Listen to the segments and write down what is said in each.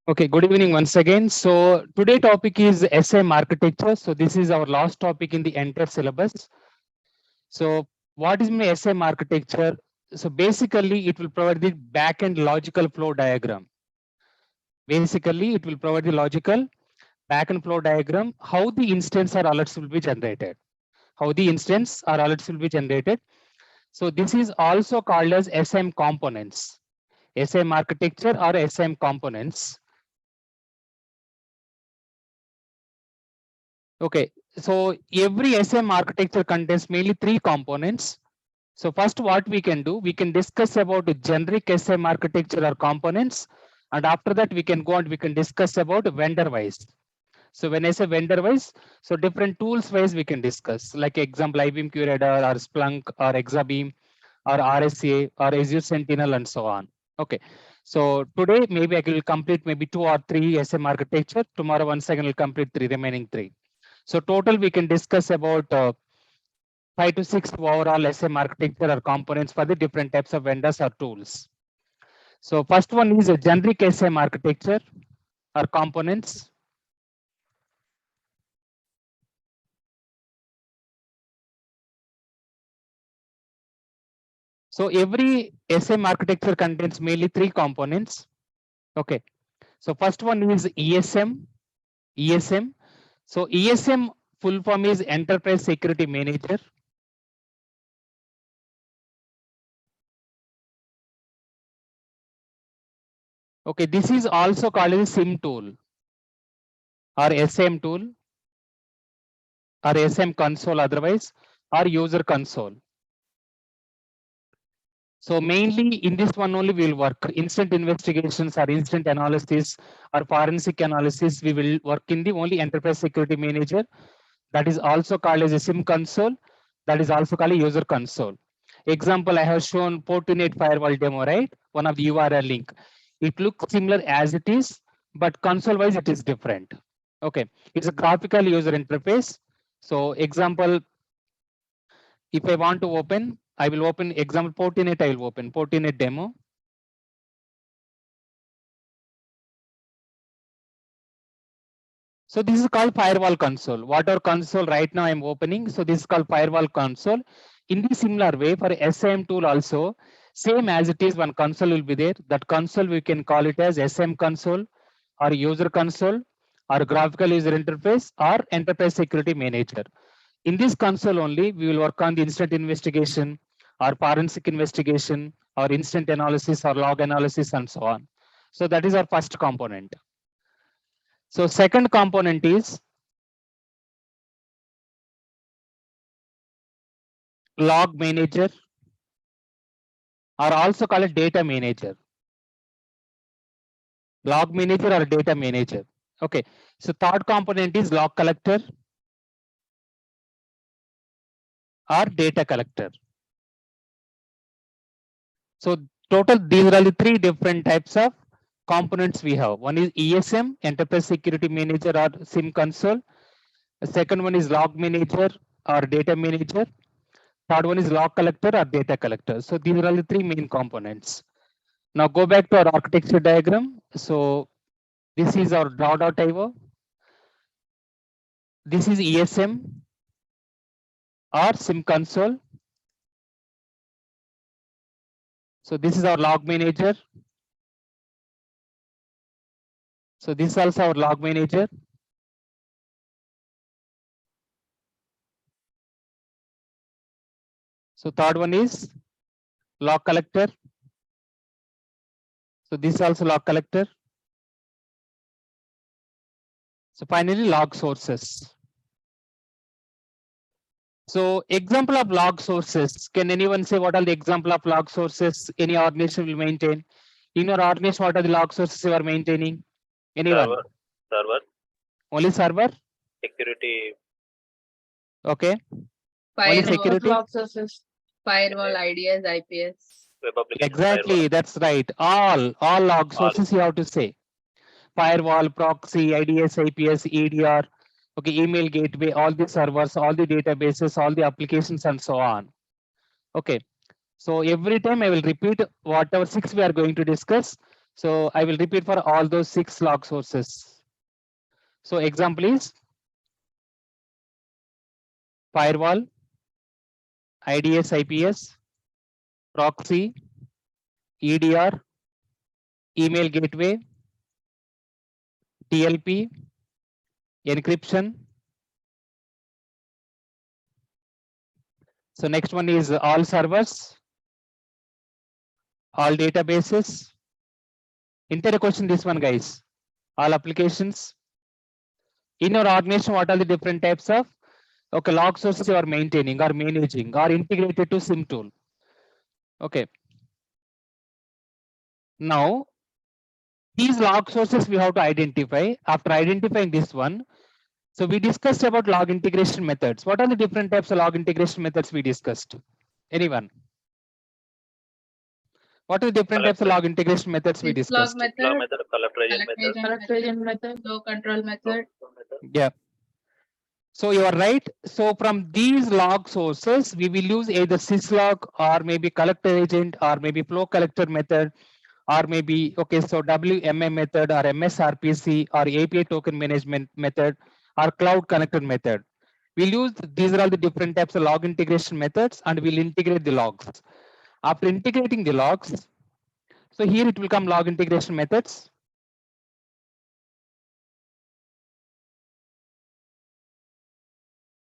Okay, good evening once again. So today topic is SM architecture. So this is our last topic in the entire syllabus. So what is my SM architecture? So basically it will provide the backend logical flow diagram. Basically it will provide the logical backend flow diagram, how the instance or alerts will be generated. How the instance or alerts will be generated. So this is also called as SM components. SM architecture or SM components. Okay, so every SM architecture contains mainly three components. So first what we can do, we can discuss about the generic SM architecture or components. And after that we can go and we can discuss about vendor wise. So when I say vendor wise, so different tools wise we can discuss, like example IBM QRadar or Splunk or Exabeam or RSA or Azure Sentinel and so on. Okay. So today maybe I will complete maybe 2 or 3 SM architecture. Tomorrow once again will complete three remaining 3. So total we can discuss about 5 to 6 overall SM architecture or components for the different types of vendors or tools. So first one is a generic SM architecture or components. So every SM architecture contains mainly 3 components. Okay. So first one is ESM. ESM. So ESM full form is Enterprise Security Manager. Okay, this is also called as SIM tool or SM tool or SM console otherwise or user console. So mainly in this one only we will work instant investigations or instant analysis or forensic analysis. We will work in the only Enterprise Security Manager. That is also called as a SIM console. That is also called a user console. Example, I have shown Fortinet firewall demo, right? One of the URL link. It looks similar as it is, but console wise it is different. Okay, it's a graphical user interface. So example, if I want to open, I will open example Fortinet, I will open Fortinet demo. So this is called firewall console. Whatever console right now I'm opening, so this is called firewall console. In the similar way for SM tool also, same as it is, one console will be there. That console we can call it as SM console or user console or graphical user interface or enterprise security manager. In this console only, we will work on the instant investigation or forensic investigation or instant analysis or log analysis and so on. So that is our first component. So second component is log manager or also called a data manager. Log manager or data manager. Okay. So third component is log collector or data collector. So total these are the 3 different types of components we have. One is ESM, Enterprise Security Manager or SIM console. The second one is log manager or data manager. Third one is log collector or data collector. So these are all the 3 main components. Now go back to our architecture diagram. So this is our draw.io. This is ESM or SIM console. So this is our log manager. So this is also our log manager. So third one is log collector. So this is also log collector. So finally log sources. So example of log sources. Can anyone say what are the example of log sources any organization will maintain? In your organization, what are the log sources you are maintaining? Anyone? Server, Only server? security, Okay. Only Firewall security? log sources, firewall IDS, IPS. web application Exactly, firewall, that's right. All log all. sources you have to say. Firewall, proxy, IDS, IPS, EDR, okay, email gateway, all the servers, all the databases, all the applications and so on. Okay. So every time I will repeat whatever 6 we are going to discuss. So I will repeat for all those 6 log sources. So example is firewall, IDS, IPS, proxy, EDR, email gateway, DLP, encryption. So next one is all servers, all databases. Enter a question this one, guys. All applications. In your organization, what are the different types of log sources you are maintaining or managing or integrated to SIM tool? Okay. Now, these log sources we have to identify. After identifying this one, so we discussed about log integration methods. What are the different types of log integration methods we discussed? Anyone? What are the different types of log integration methods we discussed? Log Log method, method, collector agent method, collector agent method, flow control method. Yeah. So you are right. So from these log sources, we will use either syslog or maybe collector agent or maybe flow collector method or maybe so WMA method or MSRPC or API token management method or cloud connector method. We'll use these are all the different types of log integration methods and we'll integrate the logs. After integrating the logs, so here it will come log integration methods.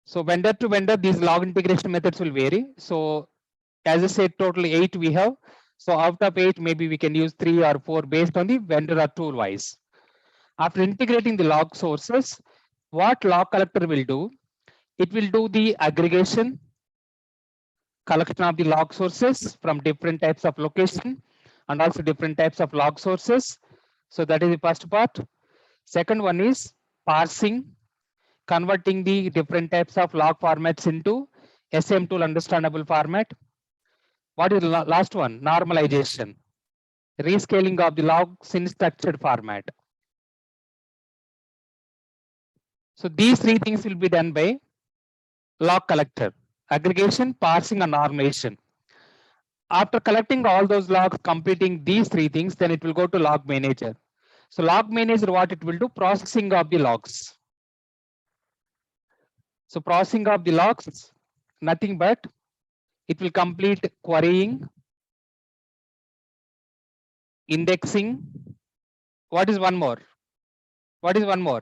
So vendor to vendor, these log integration methods will vary. So as I said, total 8 we have. So out of 8, maybe we can use 3 or 4 based on the vendor or tool wise. After integrating the log sources, what log collector will do? It will do the aggregation, collection of the log sources from different types of location and also different types of log sources. So that is the first part. Second one is parsing, converting the different types of log formats into SM tool understandable format. What is the last one? Normalization, rescaling of the logs in structured format. So these 3 things will be done by log collector: aggregation, parsing, and normalization. After collecting all those logs, completing these 3 things, then it will go to log manager. So log manager, what it will do? Processing of the logs. So processing of the logs, nothing but it will complete querying, indexing. What is one more? What is one more?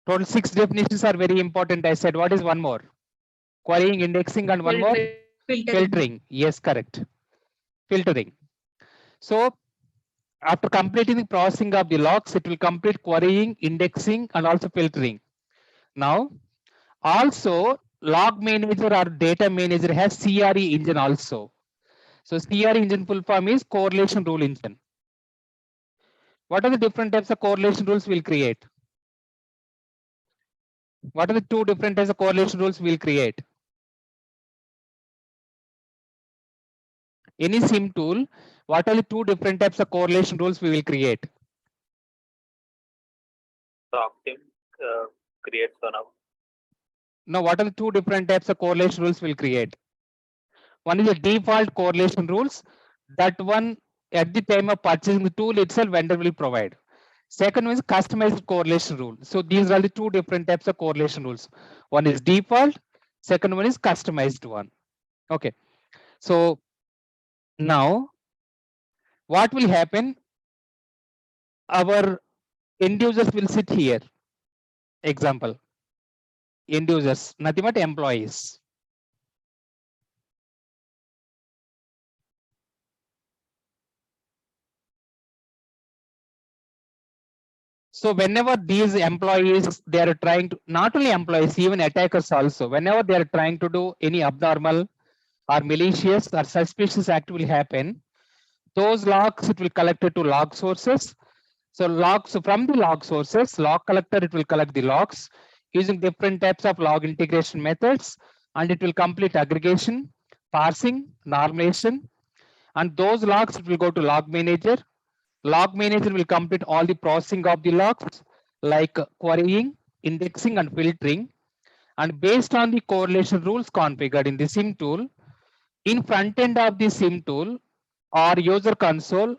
Total 6 definitions are very important. I said, what is one more? Querying, indexing, and one more? Filtering. Yes, correct. Filtering. So after completing the processing of the logs, it will complete querying, indexing, and also filtering. Now, also log manager or data manager has CRE engine also. So CRE engine full form is correlation rule engine. What are the different types of correlation rules we'll create? What are the 2 different types of correlation rules we'll create? Any SIM tool, what are the 2 different types of correlation rules we will create? the Arct creates one of. Now, what are the 2 different types of correlation rules we'll create? One is the default correlation rules. That one at the time of purchasing the tool itself, vendor will provide. Second one is customized correlation rule. So these are the 2 different types of correlation rules. One is default, second one is customized one. Okay. So now what will happen? Our end users will sit here. Example, end users, nothing but employees. So whenever these employees, they are trying to, not only employees, even attackers also, whenever they are trying to do any abnormal or malicious or suspicious act will happen, those logs it will collect it to log sources. So logs, so from the log sources, log collector, it will collect the logs using different types of log integration methods, and it will complete aggregation, parsing, normalization, and those logs it will go to log manager. Log manager will complete all the processing of the logs like querying, indexing, and filtering. And based on the correlation rules configured in the SIM tool, In front end of the Sim tool or user console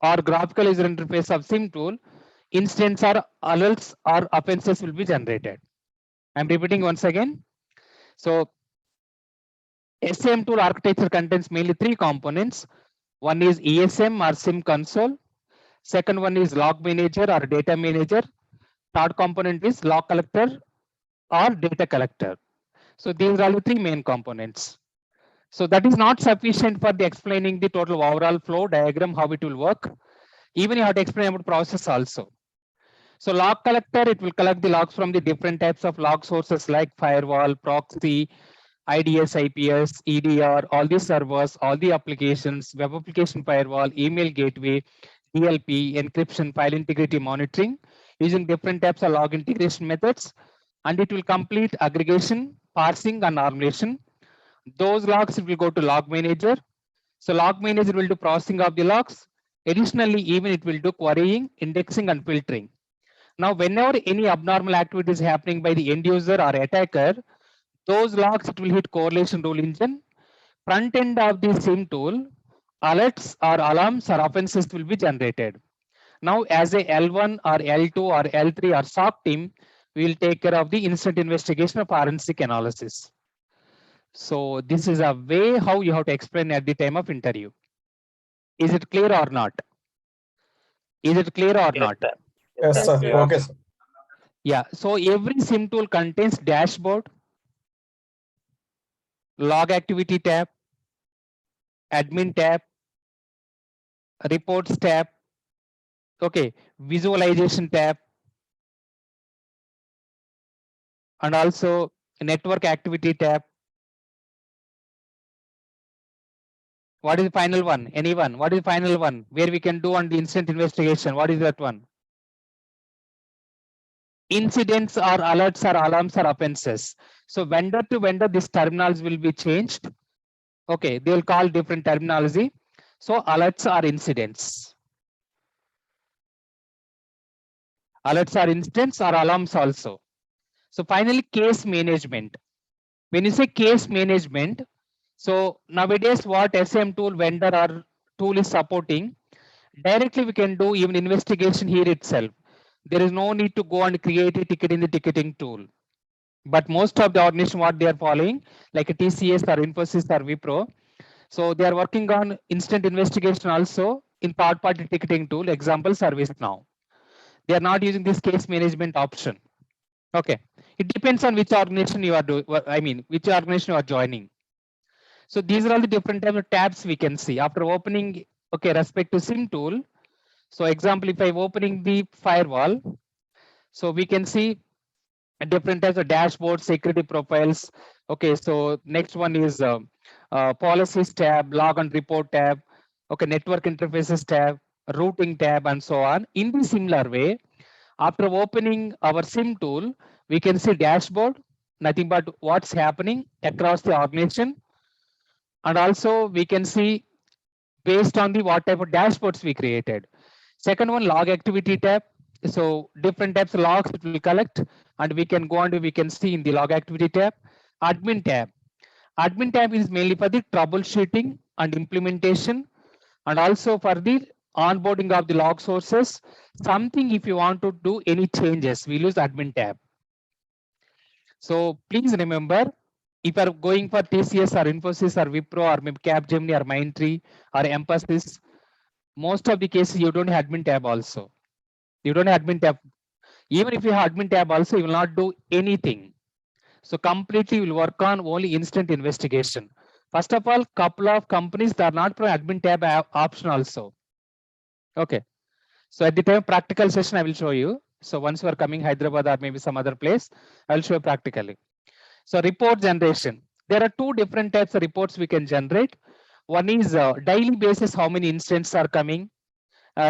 or graphical user interface of Sim tool, instance or alerts or offenses will be generated. I'm repeating once again. So SIM tool architecture contains mainly three components. One is ESM or Sim console. Second one is log manager or data manager. Third component is log collector or data collector. So these are the three main components. So that is not sufficient for the explaining the total overall flow diagram, how it will work. Even you have to explain about process also. So log collector, it will collect the logs from the different types of log sources like firewall, proxy, IDS, IPS, EDR, all the servers, all the applications, web application firewall, email gateway, DLP, encryption, file integrity monitoring using different types of log integration methods. And it will complete aggregation, parsing, and normalization. Those logs will go to log manager. So log manager will do processing of the logs. Additionally, even it will do querying, indexing, and filtering. Now, whenever any abnormal activity is happening by the end user or attacker, those logs it will hit correlation rule engine. Front end of the SIM tool, alerts or alarms or offenses will be generated. Now, as a L1 or L2 or L3 or SOC team, we will take care of the instant investigation of forensic analysis. So this is a way how you have to explain at the time of interview. Is it clear or not? Is it clear or Yes, not? sir. Yes, sir. Yeah. Okay, sir. Yeah. So every SIM tool contains dashboard, log activity tab, admin tab, reports tab, okay, visualization tab, and also network activity tab. What is the final one? Anyone? What is the final one? Where we can do on the instant investigation? What is that one? Incidents or alerts or alarms or offenses. So vendor to vendor, these terminals will be changed. Okay, they will call different terminology. So alerts are incidents. Alerts are incidents or alarms also. So finally, case management. When you say case management, so nowadays what SM tool vendor or tool is supporting, directly we can do even investigation here itself. There is no need to go and create a ticket in the ticketing tool. But most of the organization what they are following, like a TCS or Infosys or Wipro, so they are working on instant investigation also in third-party ticketing tool, example ServiceNow. They are not using this case management option. Okay, it depends on which organization you are doing. I mean, which organization you are joining. So these are all the different types of tabs we can see after opening. Okay, respect to SIM tool. So example, if I'm opening the firewall, so we can see different types of dashboard, security profiles. Okay, so next one is policies tab, log and report tab. Okay, network interfaces tab, routing tab, and so on. In the similar way, after opening our SIM tool, we can see dashboard, nothing but what's happening across the organization. And also we can see based on the what type of dashboards we created. Second one, log activity tab. So different types of logs it will collect, and we can go on to we can see in the log activity tab. Admin tab. Admin tab is mainly for the troubleshooting and implementation, and also for the onboarding of the log sources. Something if you want to do any changes, we use admin tab. So please remember, if you are going for TCS or Infosys or Wipro or maybe Capgemini or Mindtree or Emphasis, most of the cases you don't have admin tab also. You don't have admin tab. Even if you have admin tab also, you will not do anything. So completely will work on only instant investigation. First of all, couple of companies that are not for admin tab option also. Okay. So at the time of practical session, I will show you. So once you are coming Hyderabad or maybe some other place, I will show you practically. So report generation. There are two different types of reports we can generate. One is daily basis, how many incidents are coming.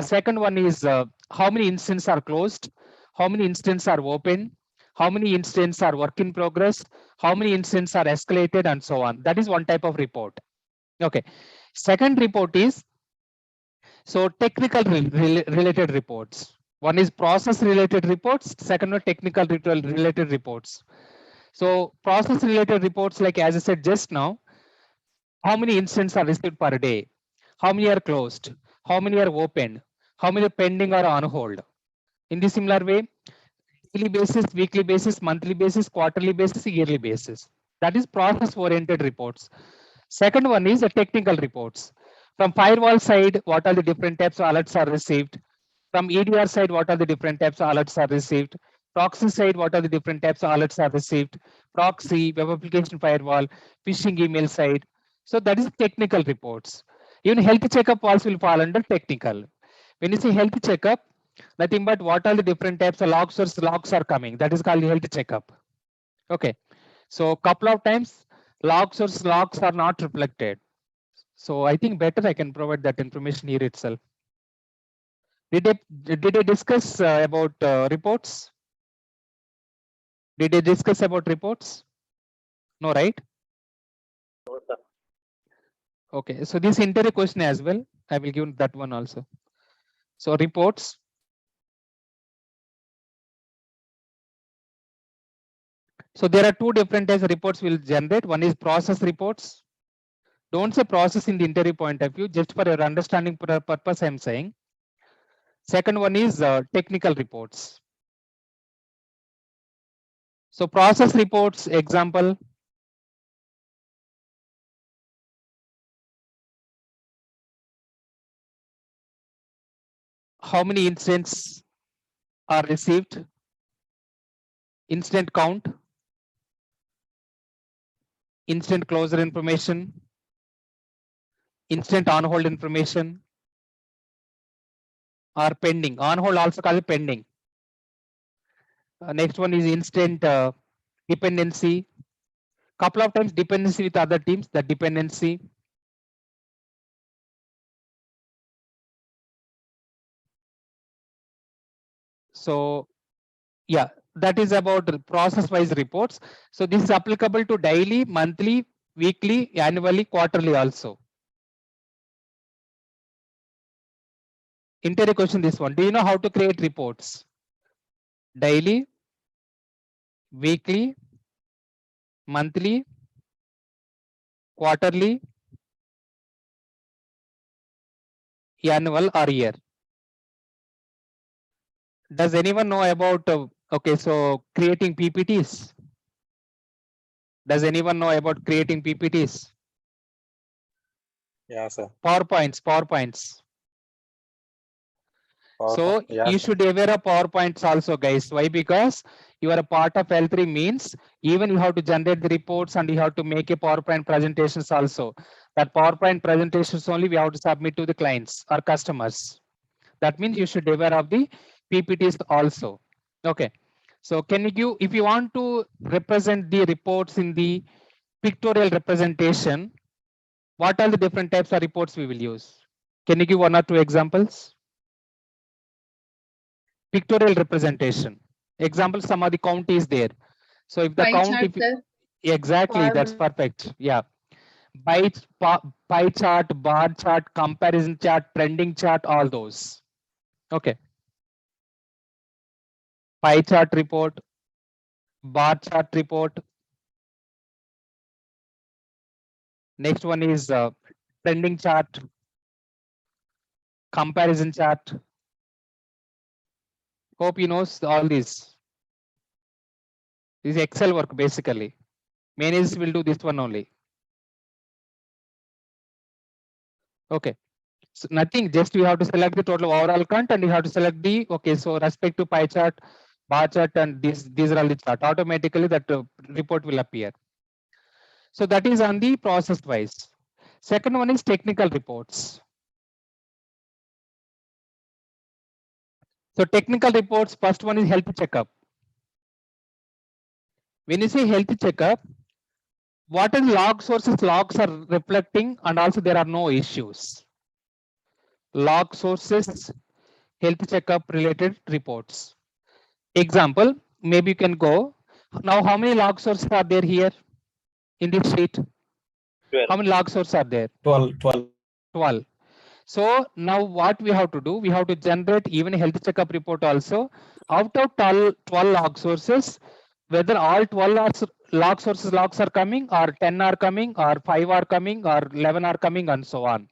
Second one is how many incidents are closed, how many incidents are open, how many incidents are work in progress, how many incidents are escalated, and so on. That is one type of report. Okay. Second report is so technical related reports. One is process related reports. Second one technical related reports. So process related reports, like as I said just now, how many incidents are received per day, how many are closed, how many are opened, how many are pending or on hold. In the similar way, daily basis, weekly basis, monthly basis, quarterly basis, yearly basis. That is process oriented reports. Second one is the technical reports. From firewall side, what are the different types of alerts are received? From EDR side, what are the different types of alerts are received? Proxy side, what are the different types of alerts are received? Proxy, web application firewall, phishing email side. So that is technical reports. Even health checkup also will fall under technical. When you say health checkup, nothing but what are the different types of logs are coming. That is called health checkup. Okay. So couple of times logs are not reflected. So I think better I can provide that information here itself. Did I discuss about reports? Did I discuss about reports? No, right? No, sir. Okay, so this interview question as well, I will give that one also. So reports. So there are two different types of reports will generate. One is process reports. Don't say process in the interview point of view, just for your understanding purpose I'm saying. Second one is technical reports. So process reports, example, how many incidents are received, incident count, incident closure information, incident on hold information, or pending. On hold also called pending. Next one is incident dependency. Couple of times dependency with other teams, the dependency. So yeah, that is about process wise reports. So this is applicable to daily, monthly, weekly, annually, quarterly also. Interview question this one. Do you know how to create reports? Daily, weekly, monthly, quarterly, annual or year. Does anyone know about okay, so creating PPTs? Does anyone know about creating PPTs? Yeah, sir. PowerPoints. So Yeah, you sir. should be aware of PowerPoints also, guys. Why? Because you are a part of L3 means even you have to generate the reports and you have to make a PowerPoint presentations also. That PowerPoint presentations only we have to submit to the clients or customers. That means you should be aware of the PPTs also. Okay. So can you give, if you want to represent the reports in the pictorial representation, what are the different types of reports we will use? Can you give one or two examples? Pictorial representation. Example, some of the count is there. So if the Pie count, chart, if sir. exactly, that's perfect. Yeah. Pie chart, bar chart, comparison chart, trending chart, all those. Okay. Pie chart report, bar chart report. Next one is trending chart, comparison chart. Hope you knows all these. This is Excel work basically. Managers will do this one only. Okay. So nothing, just you have to select the total overall count and you have to select the, okay, so respect to pie chart, bar chart, and these are all the chart. Automatically that report will appear. So that is on the process wise. Second one is technical reports. So technical reports, first one is health checkup. When you say health checkup, what is log sources? Logs are reflecting and also there are no issues. Log sources, health checkup related reports. Example, maybe you can go. Now, how many log sources are there here in this sheet? 12. How many log sources are there? 12. 12. So now what we have to do, we have to generate even a health checkup report also. Out of 12 log sources, whether all 12 hours log sources logs are coming, or 10 are coming, or 5 are coming, or 11 are coming, and so on.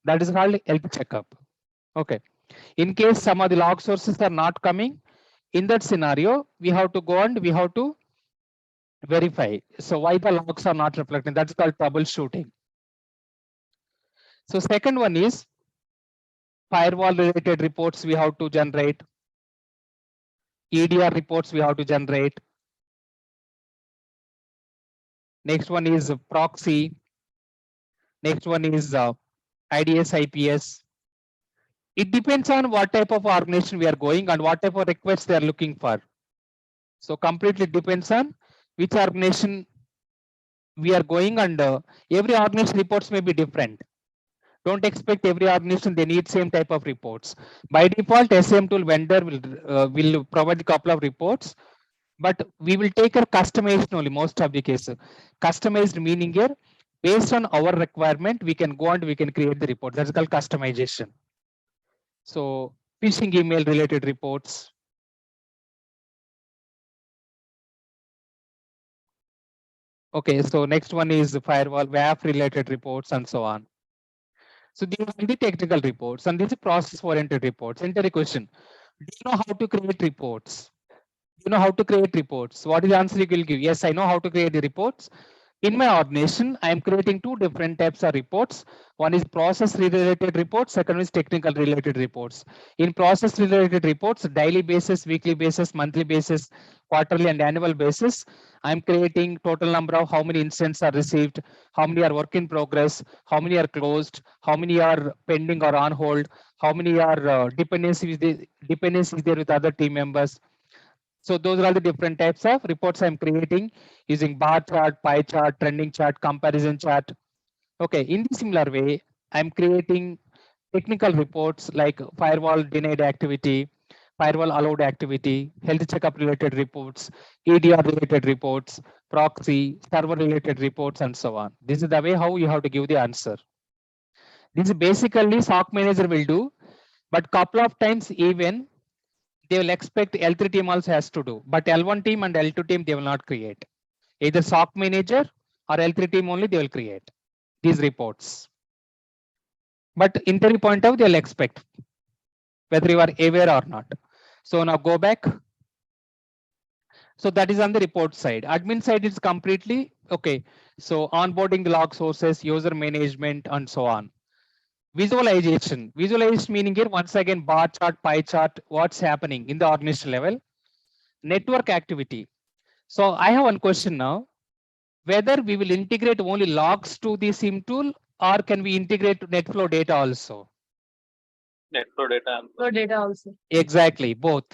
That is called health checkup. Okay. In case some of the log sources are not coming, in that scenario, we have to go and we have to verify. So why the logs are not reflecting? That's called troubleshooting. So second one is firewall related reports we have to generate. EDR reports we have to generate. Next one is proxy. Next one is IDS, IPS. It depends on what type of organization we are going and what type of requests they are looking for. So completely depends on which organization we are going, and every organization reports may be different. Don't expect every organization they need same type of reports. By default, SAM tool vendor will provide a couple of reports, but we will take a customization only most of the cases. Customized meaning here, based on our requirement, we can go and we can create the report. That's called customization. So phishing email related reports. Okay, so next one is firewall, WAF related reports, and so on. So these are the technical reports, and these are process oriented reports. Enter a question. Do you know how to create reports? You know how to create reports. What is the answer you will give? Yes, I know how to create the reports. In my ordination, I am creating two different types of reports. One is process related reports, second is technical related reports. In process related reports, daily basis, weekly basis, monthly basis, quarterly and annual basis, I am creating total number of how many incidents are received, how many are work in progress, how many are closed, how many are pending or on hold, how many are dependencies there with other team members. So those are all the different types of reports I'm creating using bar chart, pie chart, trending chart, comparison chart. Okay, in the similar way, I'm creating technical reports like firewall denied activity, firewall allowed activity, health checkup related reports, EDR related reports, proxy, server related reports, and so on. This is the way how you have to give the answer. This is basically SOC manager will do, but couple of times even they will expect L3 team also has to do, but L1 team and L2 team they will not create. Either SOC manager or L3 team only they will create these reports. But interview point of they'll expect whether you are aware or not. So now go back. So that is on the report side. Admin side is completely okay. So onboarding the log sources, user management, and so on. Visualization. Visualization meaning here once again bar chart, pie chart, what's happening in the organization level. Network activity. So I have one question now. Whether we will integrate only logs to the Siem tool, or can we integrate NetFlow data also? NetFlow data. For data also. Exactly, both.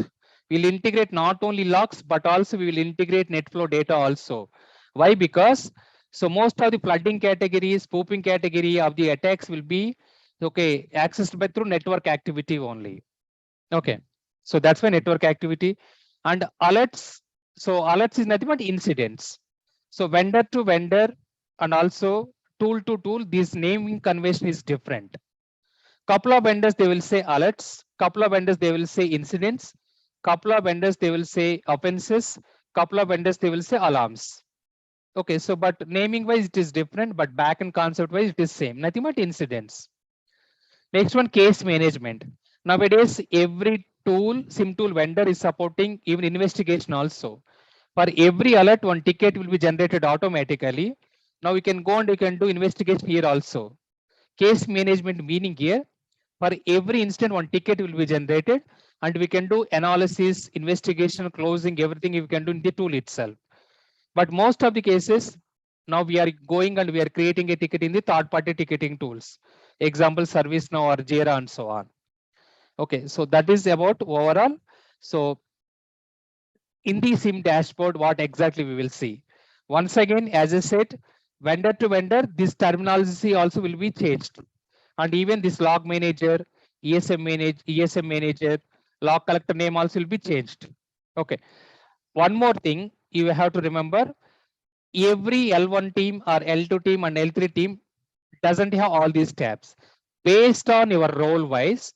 We'll integrate not only logs, but also we will integrate NetFlow data also. Why? Because so most of the flooding categories, spoofing category of the attacks will be okay accessed by through network activity only. Okay, so that's why network activity and alerts. So alerts is nothing but incidents. So vendor to vendor and also tool to tool, this naming convention is different. Couple of vendors they will say alerts, couple of vendors they will say incidents, couple of vendors they will say offenses, couple of vendors they will say alarms. Okay, so but naming wise it is different, but back and concept wise it is same. Nothing but incidents. Next one, case management. Nowadays, every tool, SIM tool vendor is supporting even investigation also. For every alert, one ticket will be generated automatically. Now we can go and we can do investigation here also. Case management meaning here, for every instant, one ticket will be generated and we can do analysis, investigation, closing, everything we can do in the tool itself. But most of the cases, now we are going and we are creating a ticket in the third party ticketing tools. Example, ServiceNow or Jira and so on. Okay, so that is about overall. So in the SIM dashboard, what exactly we will see. Once again, as I said, vendor to vendor, this terminology also will be changed. And even this log manager, ESM manager, log collector name also will be changed. Okay. One more thing you have to remember, every L1 team or L2 team and L3 team doesn't have all these tabs. Based on your role wise,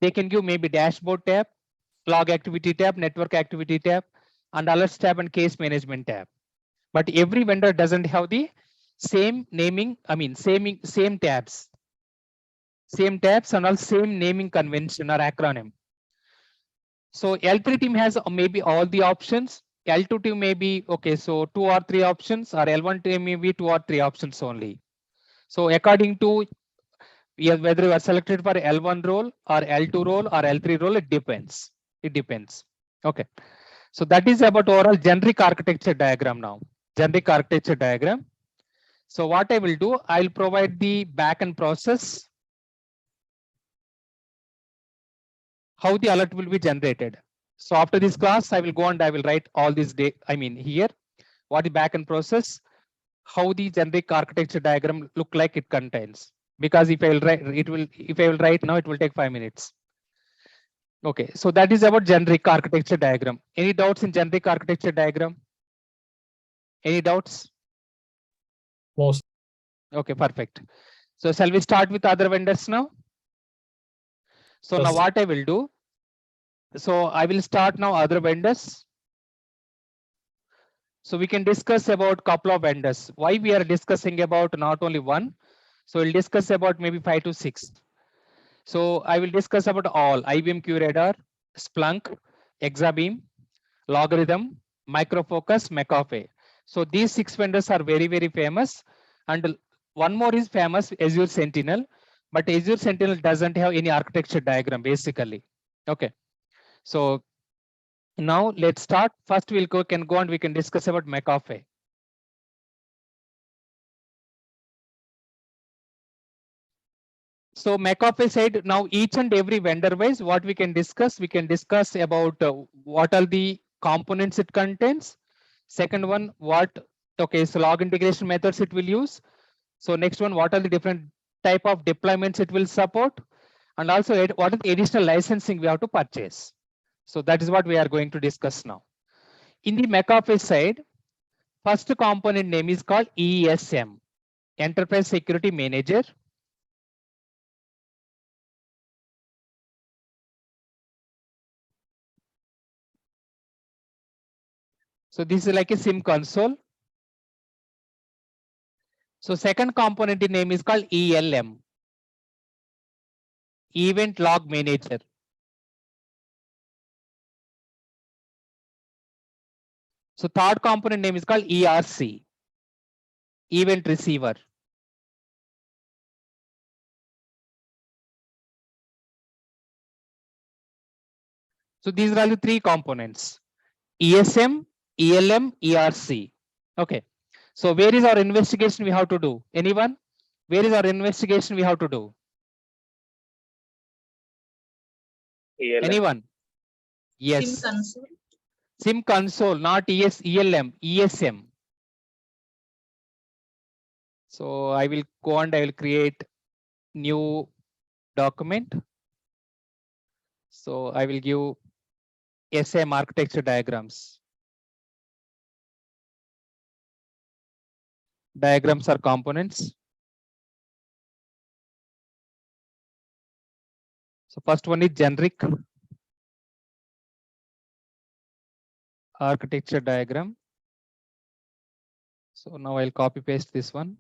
they can give maybe dashboard tab, log activity tab, network activity tab. and alerts tab and case management tab. But every vendor doesn't have the same naming, same tabs. Same tabs and all same naming convention or acronym. So L3 team has maybe all the options. L2 team may be, okay, so 2 or 3 options, or L1 team may be 2 or 3 options only. So according to whether you are selected for L1 role or L2 role or L3 role, it depends. It depends. Okay. So that is about overall generic architecture diagram now. Generic architecture diagram. So what I will do, I will provide the backend process, how the alert will be generated. So after this class, I will go and I will write all this here, what the backend process, how the generic architecture diagram look like it contains. Because if I will write, if I will write now, it will take 5 minutes. Okay, so that is about generic architecture diagram. Any doubts in generic architecture diagram? Any doubts? Most. Okay, perfect. So shall we start with other vendors now? So now Yes. what I will do, so I will start now other vendors. So we can discuss about couple of vendors. Why we are discussing about not only one, so we'll discuss about maybe 5 to 6. So I will discuss about all IBM QRadar, Splunk, Exabeam, Logarithm, Microfocus, McAfee. So these 6 vendors are very, very famous. And one more is famous, Azure Sentinel. But Azure Sentinel doesn't have any architecture diagram basically. Okay. So now let's start. First we'll go and we can discuss about McAfee. So McAfee said now each and every vendor wise what we can discuss about what are the components it contains. Second one, what, okay, so log integration methods it will use. So next one, what are the different type of deployments it will support, and also what are the additional licensing we have to purchase. So that is what we are going to discuss now. In the McAfee side, first component name is called ESM, Enterprise Security Manager. So this is like a SIM console. So second component name is called ELM, Event Log Manager. So third component name is called ERC, Event Receiver. So these are the 3 components: ESM, ELM, ERC. Okay. So where is our investigation we have to do? Anyone? Where is our investigation we have to do? ELM. Anyone? Yes. SIM console. SIM console, not ELM, ESM. So I will go and I will create new document. So I will give SM architecture diagrams. Diagrams are components. So first one is generic architecture diagram. So now I'll copy paste this one.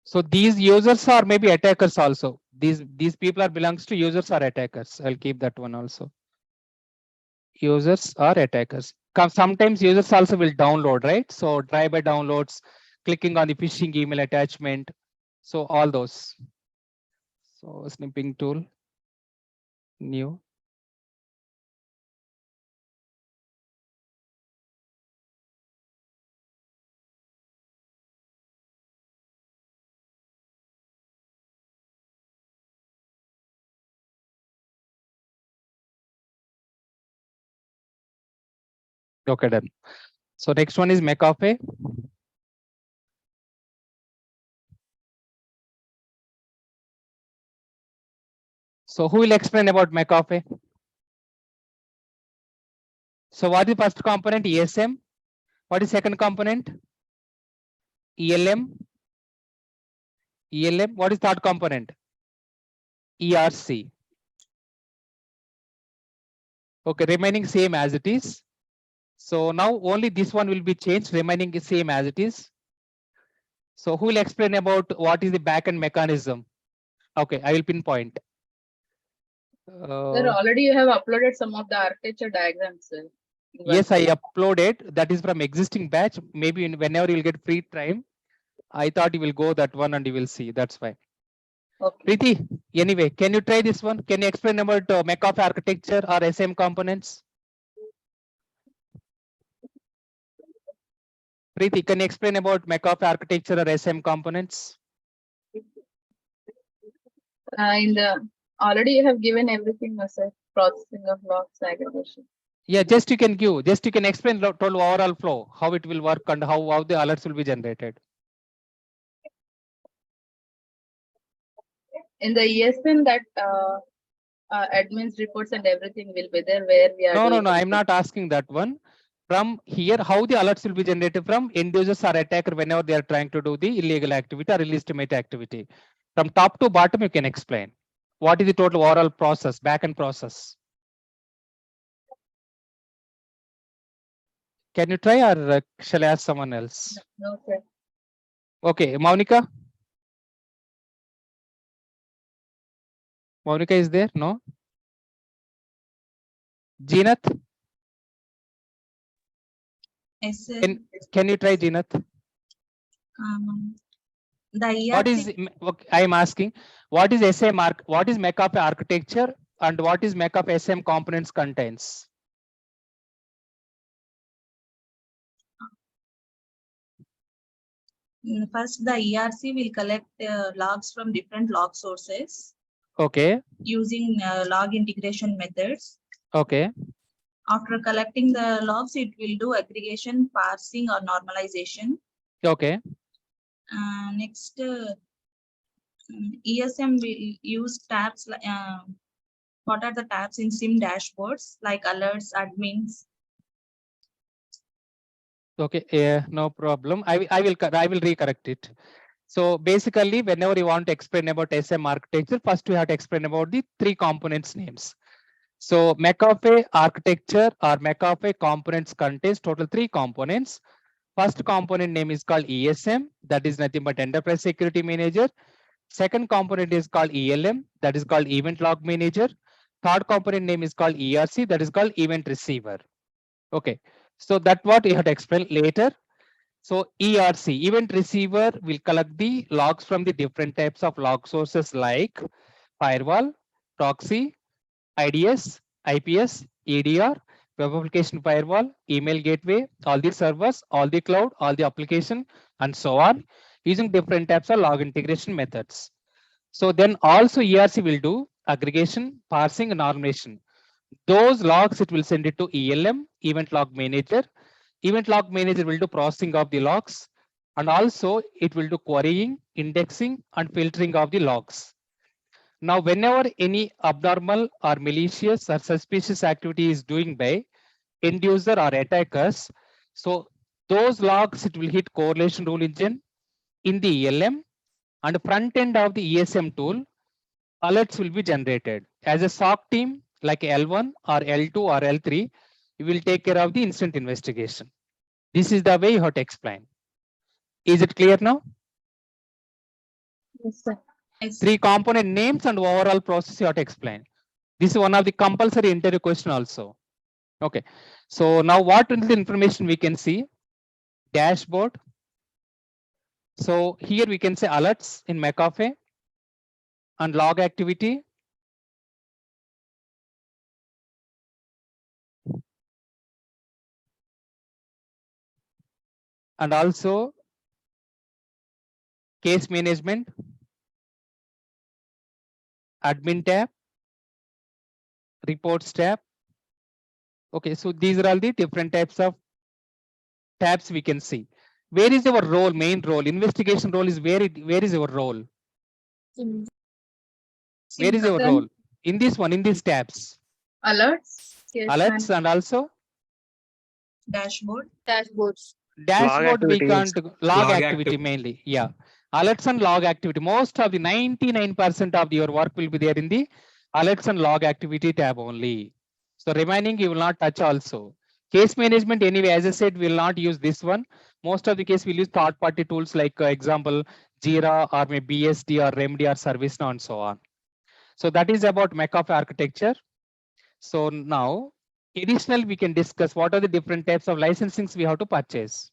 So these users are maybe attackers also. These people are belongs to users or attackers. I'll keep that one also. Users or attackers. Sometimes users also will download, right? So drive-by downloads, clicking on the phishing email attachment. So all those. So snipping tool, new. Okay, done. So next one is McAfee. So who will explain about McAfee? So what is the first component? ESM. What is second component? ELM. ELM. What is third component? ERC. Okay, remaining same as it is. So now only this one will be changed, remaining is same as it is. So who will explain about what is the backend mechanism? Okay, I will pinpoint. Sir, already you have uploaded some of the architecture diagrams, sir. Yes, I uploaded. That is from existing batch. Maybe whenever you'll get free time, I thought you will go that one and you will see. That's why. Okay. Preeti, anyway, can you try this one? Can you explain about McAfee architecture or SM components? Preeti, can you explain about McAfee architecture or SM components? In the already you have given everything, sir. Processing of logs, aggregation. Yeah, just you can explain total overall flow, how it will work and how the alerts will be generated. In the ESN that admins reports and everything will be there where we are No, doing. I'm not asking that one. From here, how the alerts will be generated from end users or attacker whenever they are trying to do the illegal activity or illegitimate activity. From top to bottom, you can explain. What is the total overall process, backend process? Can you try or shall I ask someone else? No, sir. Okay, Monica. Monica is there? No. Jeenath, Yes, sir. can you try Jeenath? The ERC, What is okay, I am asking what is SM what is McAfee architecture and what is McAfee SM components contains? first the ERC will collect logs from different log sources Okay, using log integration methods. okay, After collecting the logs, it will do aggregation, parsing, or normalization. okay, Next, ESM will use tabs. What are the tabs in Siem dashboards like alerts, admins? okay. No problem. I will recorrect it. So basically, whenever you want to explain about SM architecture, first we have to explain about the three components names. So McAfee architecture or McAfee components contains total three components. First component name is called ESM, that is nothing but Enterprise Security Manager. Second component is called ELM, that is called Event Log Manager. Third component name is called ERC, that is called Event Receiver. Okay, so that's what you have to explain later. So ERC, Event Receiver, will collect the logs from the different types of log sources like firewall, proxy, IDS, IPS, EDR, web application firewall, email gateway, all the servers, all the cloud, all the application, and so on, using different types of log integration methods. So then also ERC will do aggregation, parsing, and normalization. Those logs it will send it to ELM, Event Log Manager. Event Log Manager will do processing of the logs, and also it will do querying, indexing, and filtering of the logs. Now, whenever any abnormal or malicious or suspicious activity is doing by end user or attackers, so those logs it will hit correlation rule engine in the ELM, and front end of the ESM tool, alerts will be generated. As a SOC team like L1 or L2 or L3, you will take care of the incident investigation. This is the way you have to explain. Is it clear now? Yes, sir. Yes. Three component names and overall process you have to explain. This is one of the compulsory interview question also. Okay, so now what is the information we can see? Dashboard. So here we can say alerts in McAfee and log activity. And also case management, admin tab, reports tab. Okay, so these are all the different types of tabs we can see. Where is our role, main role? Investigation role is where is your role? Where is your role? in this one, in these tabs, Alerts. Yes, alerts and also Dashboard. Dashboards. dashboard. We activities. can't log Log activity mainly. Yeah. Alerts and log activity. Most of the 99% of your work will be there in the alerts and log activity tab only. So remaining you will not touch also. Case management anyway, as I said, we will not use this one. Most of the case we'll use third party tools like example Jira or maybe BSD or Remedy or ServiceNow and so on. So that is about McAfee architecture. So now additional we can discuss what are the different types of licensings we have to purchase.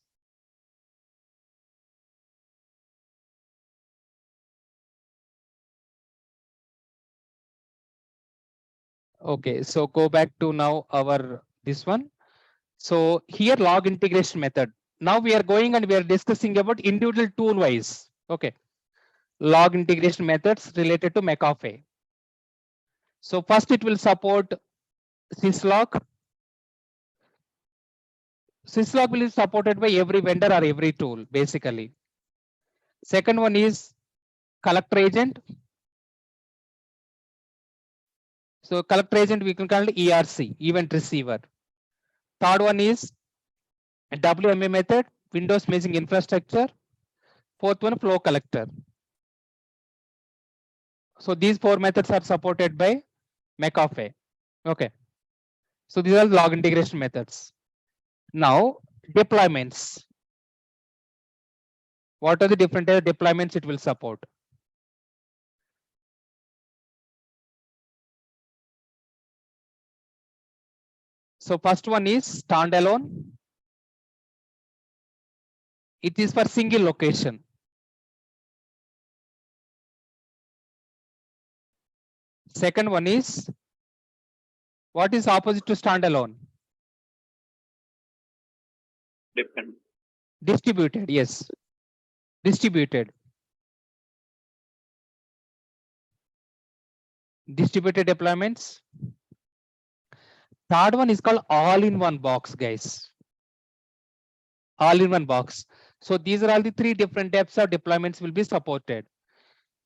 Okay, so go back to now our this one. So here log integration method. Now we are going and we are discussing about individual tool wise. Okay, log integration methods related to McAfee. So first it will support syslog. Syslog will be supported by every vendor or every tool basically. Second one is collector agent. So collector agent we can call it ERC, event receiver. Third one is WMA method, Windows messaging infrastructure. Fourth one, flow collector. So these four methods are supported by McAfee. Okay. So these are log integration methods. Now deployments. What are the different deployments it will support? So first one is standalone. It is for single location. Second one is, what is opposite to standalone? Depend. Distributed, yes. Distributed. Distributed deployments. Third one is called all-in-one box, guys. All-in-one box. So these are all the three different types of deployments will be supported.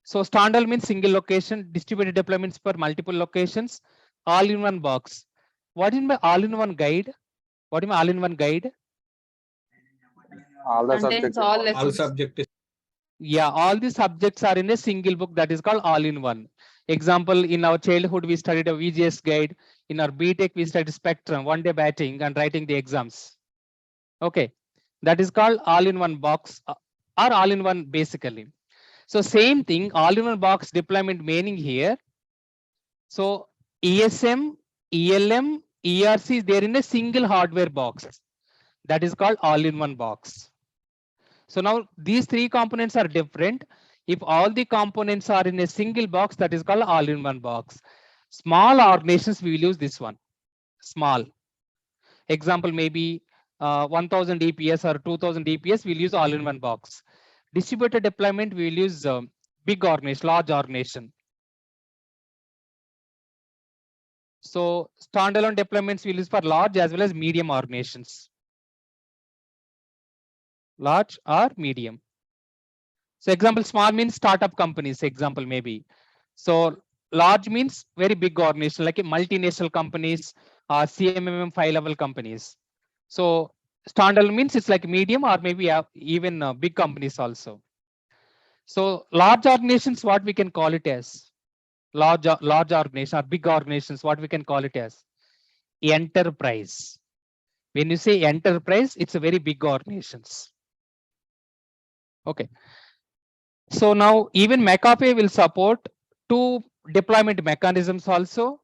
So standalone means single location, distributed deployments for multiple locations, all-in-one box. What is my all-in-one guide? What is my all-in-one guide? All the Contains subjects. all All lessons. subject. Yeah, all the subjects are in a single book that is called all-in-one. Example, in our childhood, we studied a VGS guide. In our BTech, we studied Spectrum, one-day batting and writing the exams. Okay, that is called all-in-one box or all-in-one basically. So same thing, all-in-one box deployment meaning here. So ESM, ELM, ERC is there in a single hardware box. That is called all-in-one box. So now these three components are different. If all the components are in a single box, that is called all-in-one box. Small organizations we will use this one. Small. Example maybe 1000 DPS or 2000 DPS, we'll use all-in-one box. Distributed deployment, we will use big organization, large organization. So standalone deployments we'll use for large as well as medium organizations. Large or medium. So example, small means startup companies, example maybe. So large means very big organization like a multinational companies or CMMM 5-level companies. So standalone means it's like medium or maybe even big companies also. So large organizations, what we can call it as? Large organization or big organizations, what we can call it as? Enterprise. When you say enterprise, it's a very big organizations. Okay. So now even McAfee will support two deployment mechanisms also.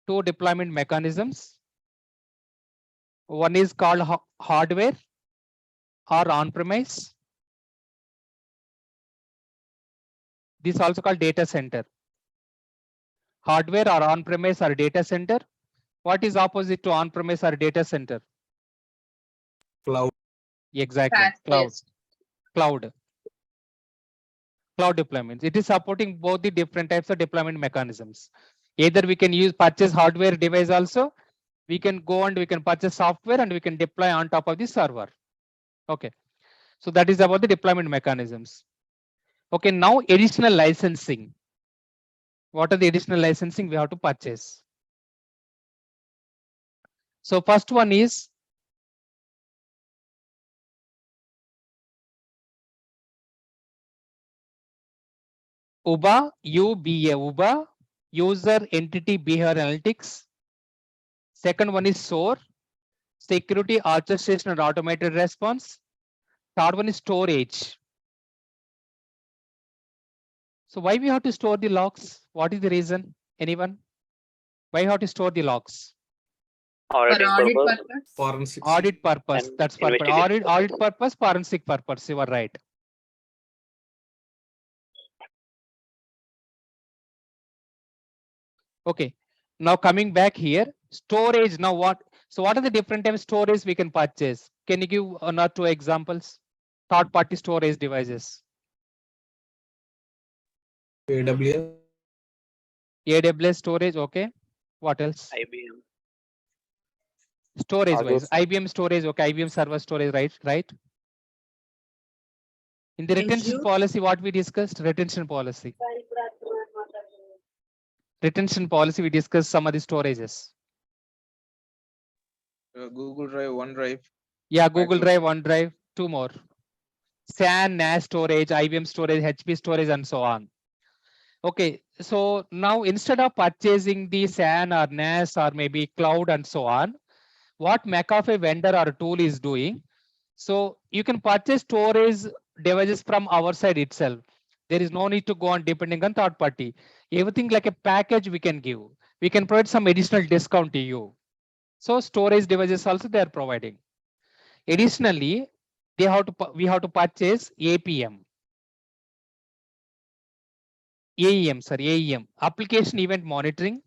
Two deployment mechanisms. One is called hardware or on-premise. This is also called data center. Hardware or on-premise or data center. What is opposite to on-premise or data center? Cloud. Exactly. Fast-paced. Cloud deployments. It is supporting both the different types of deployment mechanisms. Either we can purchase hardware device also. We can go and we can purchase software and we can deploy on top of the server. Okay. So that is about the deployment mechanisms. Okay. Now additional licensing. What are the additional licensing we have to purchase? So first one is UBA, UBA, User Entity Behavior Analytics. Second one is SOAR, Security Orchestration and Automated Response. Third one is storage. So why we have to store the logs? What is the reason? Anyone? Why you have to store the logs? For Auditing audit purpose purpose. Forensic. Audit purpose. and That's purpose. investigation Audit purpose, forensic purpose. You are right. Okay. Now coming back here, storage. Now what? So what are the different types of storage we can purchase? Can you give one or two examples? Third-party storage devices. AWS. AWS storage. Okay. What else? IBM. Storage wise, Others. IBM storage. Okay. IBM server storage. Right. In the retention Azure. policy, what we discussed, retention policy. Retention policy, we discussed some of the storages. Google Drive, OneDrive. Yeah, Google Microsoft. Drive, OneDrive, two more. SAN, NAS storage, IBM storage, HP storage, and so on. Okay, so now instead of purchasing the SAN or NAS or maybe cloud and so on, what McAfee vendor or tool is doing, so you can purchase storage devices from our side itself. There is no need to go on depending on third party. Everything like a package we can give. We can provide some additional discount to you. So storage devices also they are providing. Additionally, we have to purchase APM. AEM, application event monitoring.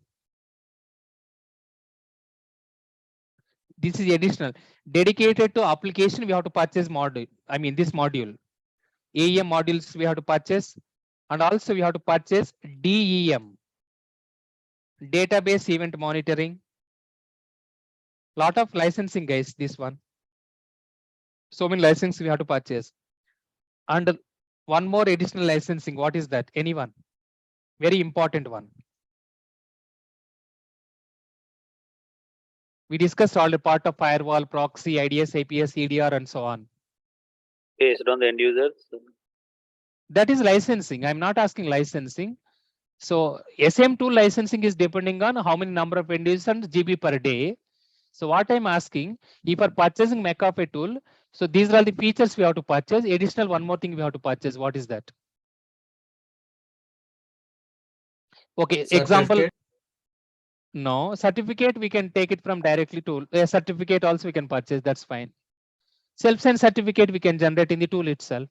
This is additional. Dedicated to application, we have to purchase module. I mean this module. AEM modules we have to purchase, and also we have to purchase DEM, database event monitoring. Lot of licensing, guys, this one. So many licenses we have to purchase. And one more additional licensing. What is that? Anyone? Very important one. We discussed all the part of firewall, proxy, IDS, APS, EDR, and so on. Based on the end users. That is licensing. I'm not asking licensing. So SM tool licensing is depending on how many number of end users and GB per day. So what I'm asking, if you're purchasing McAfee tool, so these are the features we have to purchase. Additional one more thing we have to purchase. What is that? Okay, example. Certificate. No, certificate we can take it from directly to a certificate also we can purchase. That's fine. Self-signed certificate we can generate in the tool itself.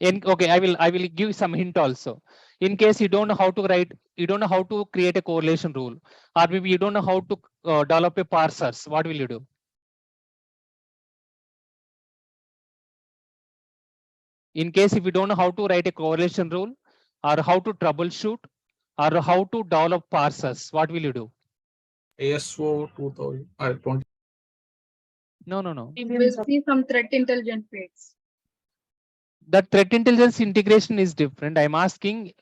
Okay, I will give some hint also. In case you don't know how to write, you don't know how to create a correlation rule, or maybe you don't know how to develop a parsers. What will you do? In case if you don't know how to write a correlation rule, or how to troubleshoot, or how to develop parsers, what will you do? ASO 2020. No. We will see some threat intelligence feeds. The threat intelligence integration is different. I'm asking,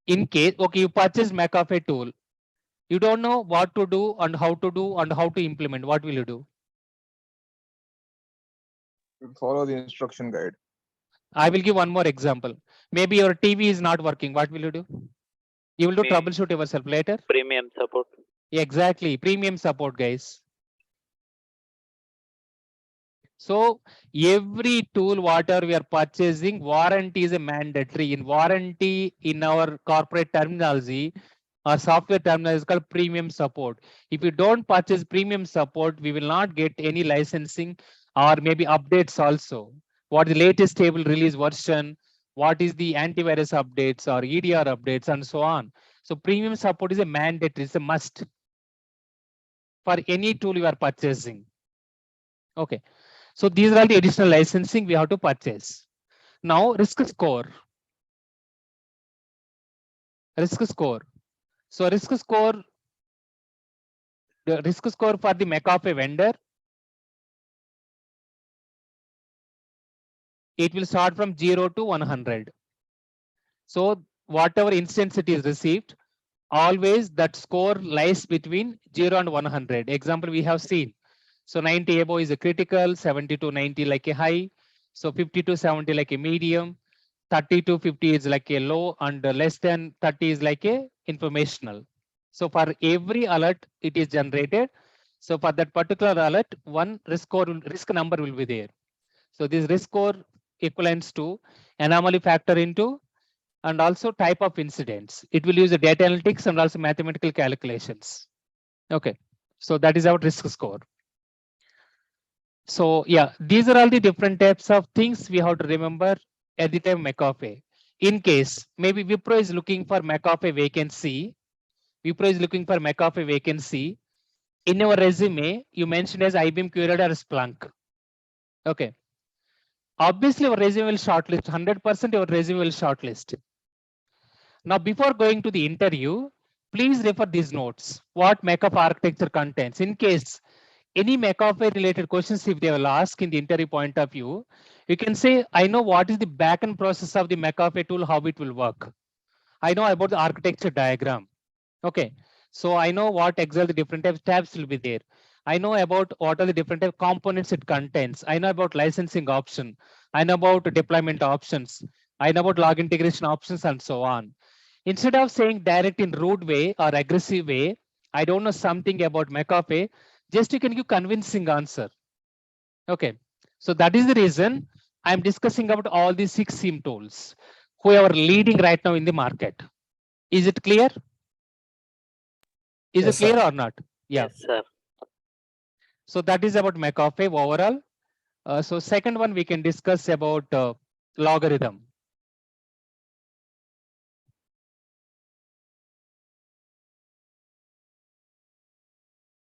in case, okay, you purchase McAfee tool, you don't know what to do and how to implement. What will you do? Follow the instruction guide. I will give one more example. Maybe your TV is not working. What will you do? You will do troubleshoot yourself later. Premium support. Exactly, premium support, guys. So every tool, whatever we are purchasing, warranty is a mandatory. In warranty, in our corporate terminology, our software terminology is called premium support. If you don't purchase premium support, we will not get any licensing or maybe updates also. What the latest stable release version, what is the antivirus updates or EDR updates and so on. So premium support is a mandatory, it's a must for any tool you are purchasing. Okay. So these are the additional licensing we have to purchase. Now risk score. Risk score. So risk score, the risk score for the McAfee vendor, it will start from 0 to 100. So whatever instance it is received, always that score lies between 0 and 100. Example we have seen. So 90 above is a critical, 70 to 90 like a high, so 50 to 70 like a medium, 30 to 50 is like a low, and less than 30 is like a informational. So for every alert it is generated. So for that particular alert, one risk number will be there. So this risk score equivalents to anomaly factor into and also type of incidents. It will use the data analytics and also mathematical calculations. Okay, so that is our risk score. So yeah, these are all the different types of things we have to remember at the time McAfee. In case maybe Wipro is looking for McAfee vacancy, Wipro is looking for McAfee vacancy. In your resume, you mentioned as IBM Curator or Splunk. Okay. Obviously, your resume will shortlist. 100% your resume will shortlist. Now, before going to the interview, please refer these notes. What McAfee architecture contains. In case any McAfee related questions, if they will ask in the interview point of view, you can say, I know what is the backend process of the McAfee tool, how it will work. I know about the architecture diagram. Okay, so I know what exactly the different types tabs will be there. I know about what are the different type components it contains. I know about licensing option. I know about deployment options. I know about log integration options and so on. Instead of saying direct in rude way or aggressive way, I don't know something about McAfee, just you can give convincing answer. Okay, so that is the reason I'm discussing about all these 6 SIEM tools who are leading right now in the market. Is it clear? Is Yes, it clear sir. or not? Yeah. Yes, sir. So that is about McAfee overall. So second one we can discuss about logarithm.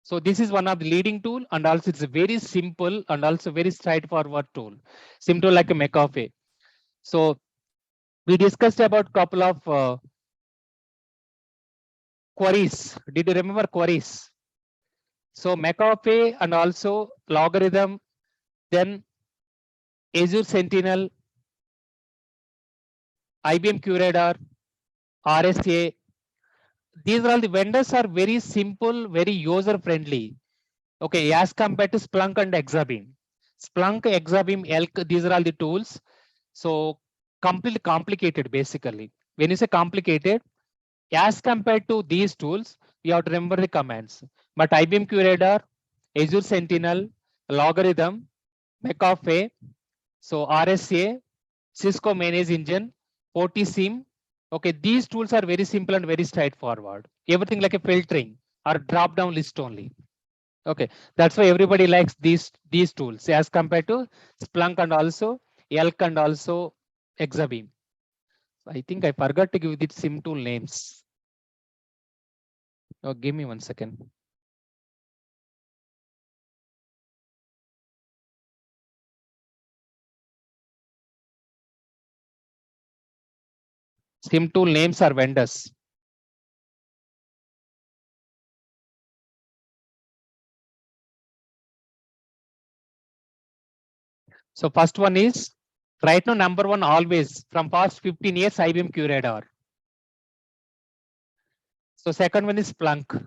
So this is one of the leading tool, and also it's a very simple and also very straightforward tool. Simple like a McAfee. So we discussed about couple of queries. Did you remember queries? So McAfee and also logarithm, then Azure Sentinel, IBM Curator, RSA. These are all the vendors are very simple, very user friendly. Okay, as compared to Splunk and Exabeam. Splunk, Exabeam, Elk, these are all the tools. So completely complicated basically. When you say complicated, as compared to these tools, you have to remember the commands. But IBM Curator, Azure Sentinel, Logarithm, McAfee, so RSA, Cisco Manage Engine, OTSIM. Okay, these tools are very simple and very straightforward. Everything like a filtering or drop down list only. Okay, that's why everybody likes these tools as compared to Splunk and also Elk and also Exabeam. I think I forgot to give the SIM tool names. Oh, give me 1 second. SIM tool names are vendors. So first one is right now number one always from past 15 years IBM Curator. So second one is Splunk.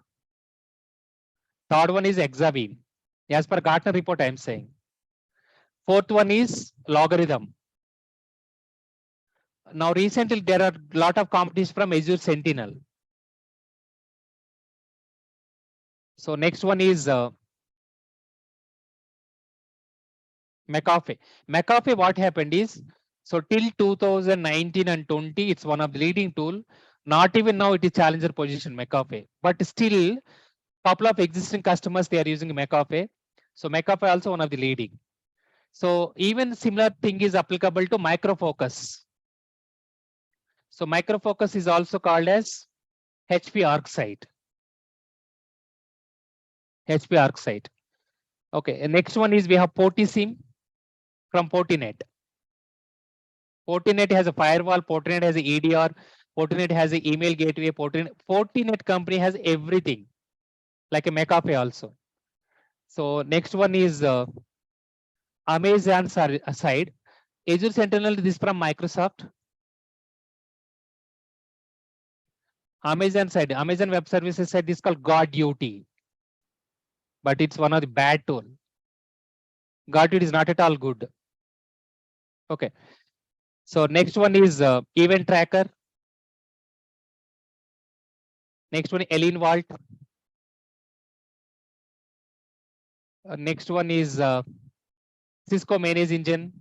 Third one is Exabeam. As per Gartner report, I am saying. Fourth one is Logarithm. Now recently there are a lot of competition from Azure Sentinel. So next one is McAfee. McAfee, what happened is, so till 2019 and 20, it's one of the leading tool. Not even now it is challenger position McAfee, but still couple of existing customers they are using McAfee. So McAfee also one of the leading. So even similar thing is applicable to Micro Focus. So Micro Focus is also called as HP ArcSight. HP ArcSight. Okay, and next one is we have PortiSIM from Fortinet. Fortinet has a firewall, Fortinet has a EDR, Fortinet has an email gateway, Fortinet company has everything, like a McAfee also. So next one is Amazon side. Azure Sentinel, this from Microsoft. Amazon side, Amazon Web Services side is called GuardDuty, but it's one of the bad tool. GuardDuty is not at all good. Okay. So next one is Event Tracker. Next one, Elin Vault. Next one is Cisco Manage Engine.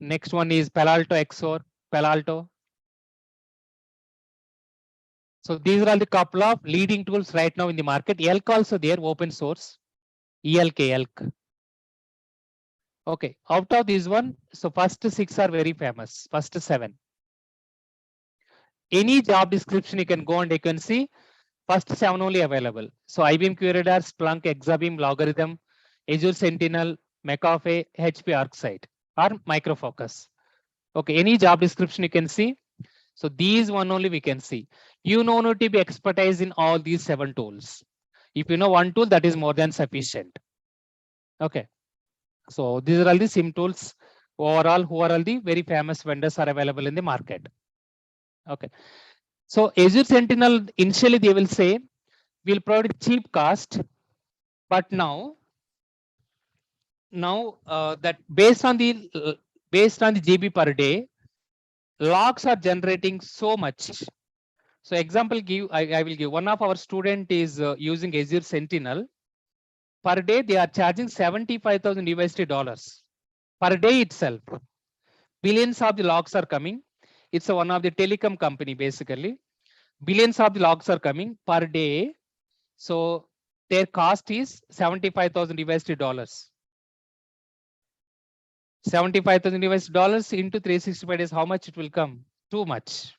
Next one is Palo Alto XOR, Palo Alto. So these are all the couple of leading tools right now in the market. Elk also there, open source. Elk. Okay, out of this one, so first 6 are very famous. First 7. Any job description you can go and you can see first 7 only available. So IBM QRadar, Splunk, Exabeam, Logarithm, Azure Sentinel, McAfee, HP ArcSight or Micro Focus. Okay, any job description you can see. So these one only we can see. You know not to be expertise in all these 7 tools. If you know one tool, that is more than sufficient. Okay. So these are all the SIM tools overall, who are all the very famous vendors are available in the market. Okay. So Azure Sentinel, initially they will say we'll provide cheap cost, but now that based on the GB per day, logs are generating so much. So example I will give one of our student is using Azure Sentinel. Per day they are charging $75,000 per day itself. Billions of the logs are coming. It's one of the telecom company basically. Billions of the logs are coming per day. So their cost is $75,000. $75,000 into 365 days, how much it will come? Too much.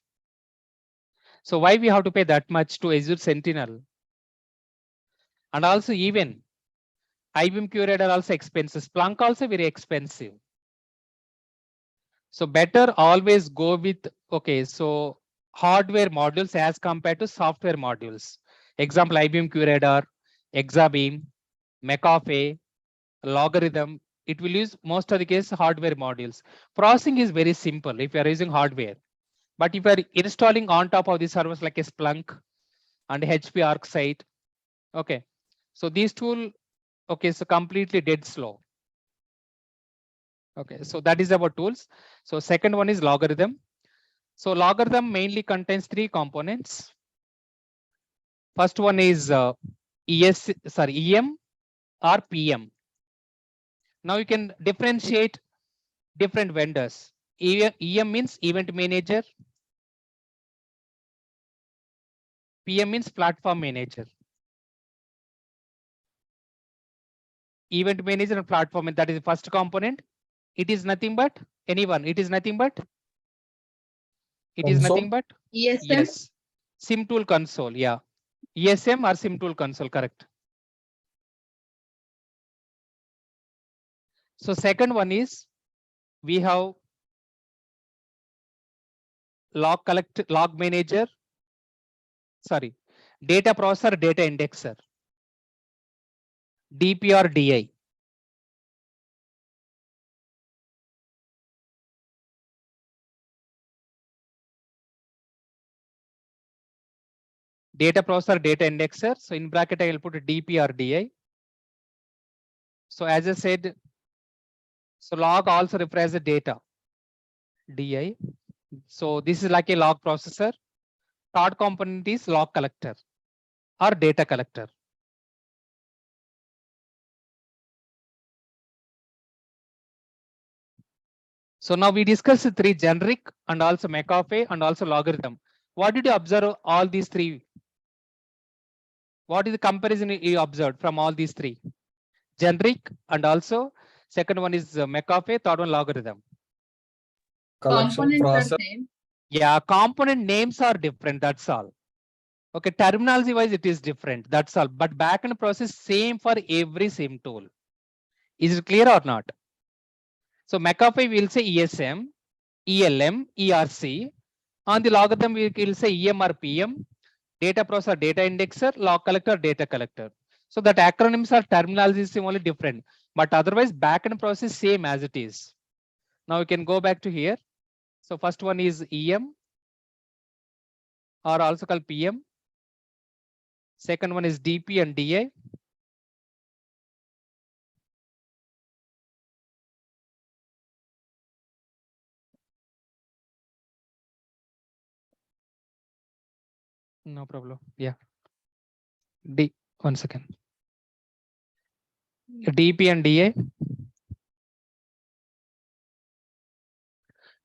So why we have to pay that much to Azure Sentinel? And also even IBM QRadar also expensive. Splunk also very expensive. So better always go with, okay, so hardware modules as compared to software modules. Example, IBM QRadar, Exabeam, McAfee, Logarithm. It will use most of the case hardware modules. Processing is very simple if you are using hardware. But if you are installing on top of the servers like a Splunk and HP ArcSight, okay. So these tool, okay, so completely dead slow. Okay, so that is about tools. So second one is Logarithm. So Logarithm mainly contains 3 components. First one is EM or PM. Now you can differentiate different vendors. EM means Event Manager. PM means Platform Manager. Event Manager and Platform, that is the first component. It is nothing but anyone. It is nothing but. It is nothing but. ESM? Yes. SIM tool console. Yeah. ESM or SIM tool console. Correct. So second one is we have log manager. Sorry, data processor, data indexer. DP or DI. Data processor, data indexer. So in bracket, I will put a DP or DI. So as I said, so log also refers the data. DI. So this is like a log processor. Third component is log collector or data collector. So now we discussed 3 generic and also McAfee and also Logarithm. What did you observe all these 3? What is the comparison you observed from all these 3? Generic and also second one is McAfee, third one Logarithm. Components are same. Yeah, component names are different. That's all. Okay, terminology wise it is different. That's all. But backend process same for every same tool. Is it clear or not? So McAfee will say ESM, ELM, ERC. On the Logarithm we will say EM or PM, data processor, data indexer, log collector, data collector. So that acronyms are terminologies only different. but otherwise backend process same as it is. Now we can go back to here. So first one is EM, or also called PM. Second one is DP and DA. No problem. Yeah. One second. DP and DA.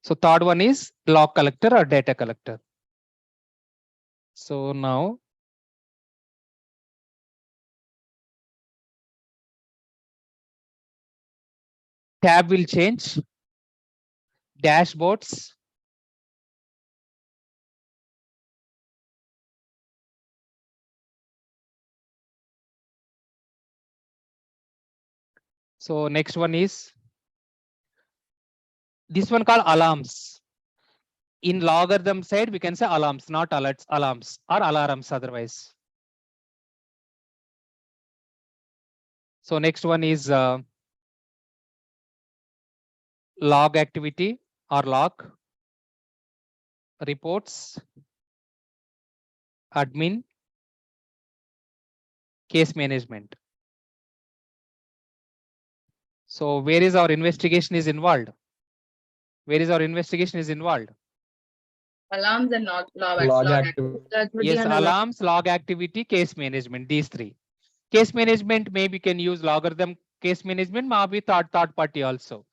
So third one is log collector or data collector. So now tab will change. Dashboards. So next one is this one called alarms. In logarithm side, we can say alarms, not alerts, alarms or alarms otherwise. So next one is log activity or log, reports, admin, case management. So where is our investigation is involved? Where is our investigation is involved? Alarms and log Log activity. Yes, alarms, log activity, case management, these three. Case management, maybe can use logarithm case management, maybe third party also.